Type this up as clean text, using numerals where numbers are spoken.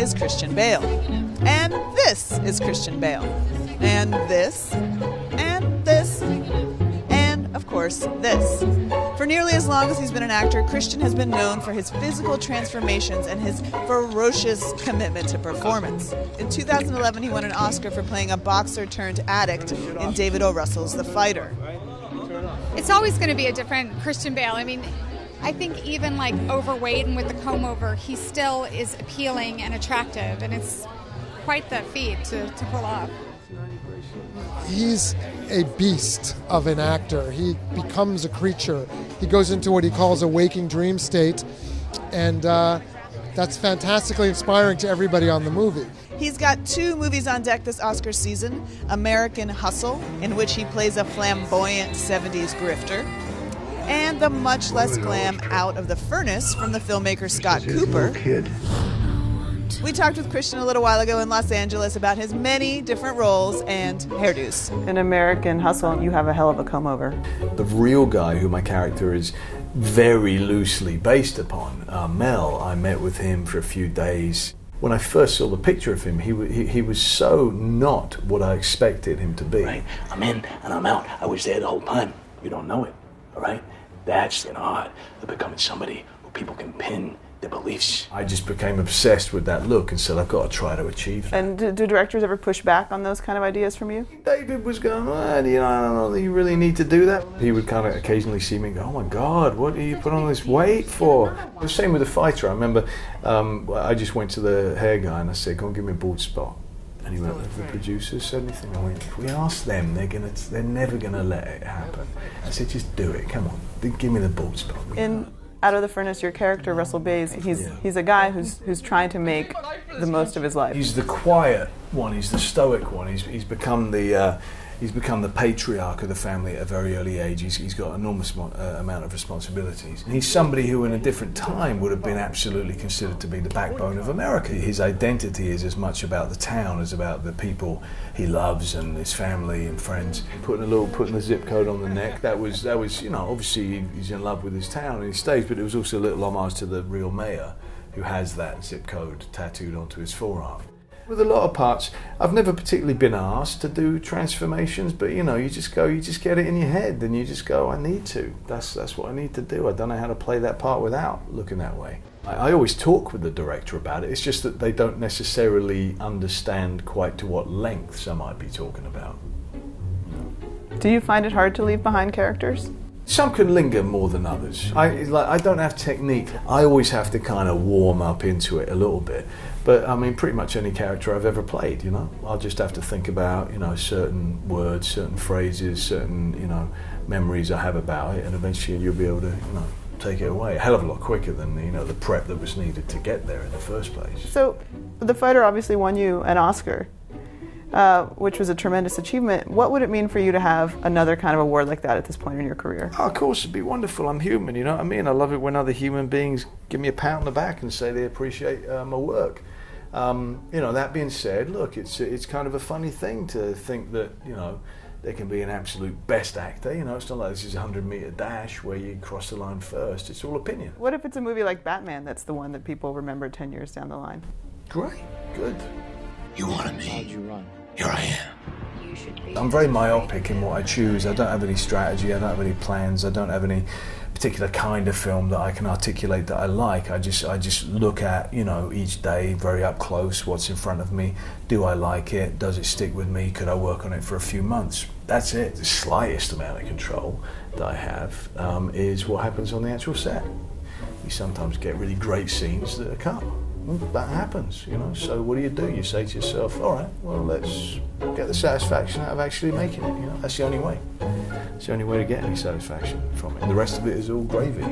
is Christian Bale. And this is Christian Bale. And this. And this. And, of course, this. For nearly as long as he's been an actor, Christian has been known for his physical transformations and his ferocious commitment to performance. In 2011, he won an Oscar for playing a boxer turned addict in David O. Russell's The Fighter. It's always going to be a different Christian Bale. I mean, I think even like overweight and with the comb over, he still is appealing and attractive, and it's quite the feat to pull off. He's a beast of an actor. He becomes a creature. He goes into what he calls a waking dream state, and that's fantastically inspiring to everybody on the movie. He's got 2 movies on deck this Oscar season: American Hustle, in which he plays a flamboyant 70s grifter, and the much less glam Out of the Furnace from the filmmaker Scott Cooper. We talked with Christian a little while ago in Los Angeles about his many different roles and hairdos. In American Hustle, you have a hell of a comb over. The real guy who my character is very loosely based upon, Mel, I met with him for a few days. When I first saw the picture of him, he was so not what I expected him to be. Right. I'm in and I'm out. I was there the whole time. You don't know it, all right? That's an art of becoming somebody who people can pin their beliefs. I just became obsessed with that look and said, I've got to try to achieve that. And do directors ever push back on those kind of ideas from you? David was going, I don't know, you really need to do that. He would kind of occasionally see me and go, oh my God, what do you put on this weight for? The same with The Fighter. I remember I just went to the hair guy and I said, go and give me a bald spot. And he went, have the producers said anything? I went, if we ask them, they're never going to let it happen. I said, just do it, come on, give me the bald spot. In Out of the Furnace, your character, Russell Baze, he's a guy who's trying to make the most of his life. He's the quiet one, he's the stoic one, he's become the patriarch of the family at a very early age. He's got an enormous amount of responsibilities. He's somebody who in a different time would have been absolutely considered to be the backbone of America. His identity is as much about the town as about the people he loves and his family and friends. Putting the zip code on the neck, that was obviously he's in love with his town and he stays, but it was also a little homage to the real mayor who has that zip code tattooed onto his forearm. With a lot of parts, I've never particularly been asked to do transformations, but you just get it in your head and you just go, I need to. That's what I need to do. I don't know how to play that part without looking that way. I always talk with the director about it. It's just that they don't necessarily understand quite to what lengths I might be talking about. Do you find it hard to leave behind characters? Some can linger more than others. I don't have technique. I always have to kind of warm up into it a little bit. But I mean, pretty much any character I've ever played, I'll just have to think about, certain words, certain phrases, certain, memories I have about it, and eventually you'll be able to, take it away a hell of a lot quicker than, the prep that was needed to get there in the first place. So, The Fighter obviously won you an Oscar, which was a tremendous achievement. What would it mean for you to have another kind of award like that at this point in your career? Oh, of course, it'd be wonderful. I'm human, you know what I mean? I love it when other human beings give me a pat on the back and say they appreciate my work. That being said, look, it's kind of a funny thing to think that, there can be an absolute best actor. It's not like this is a 100-meter dash where you cross the line first. It's all opinion. What if it's a movie like Batman that's the one that people remember 10 years down the line? Great, good. You wanted me. How'd you run? Here I am. I'm very myopic in what I choose. I don't have any strategy, I don't have any plans, I don't have any particular kind of film that I can articulate that I like. I just look at, each day very up close, what's in front of me. Do I like it? Does it stick with me? Could I work on it for a few months? That's it. The slightest amount of control that I have is what happens on the actual set. You sometimes get really great scenes that are cut. Well, that happens, so what do? You say to yourself, all right, well, let's get the satisfaction out of actually making it, That's the only way. It's the only way to get any satisfaction from it. And the rest of it is all gravy.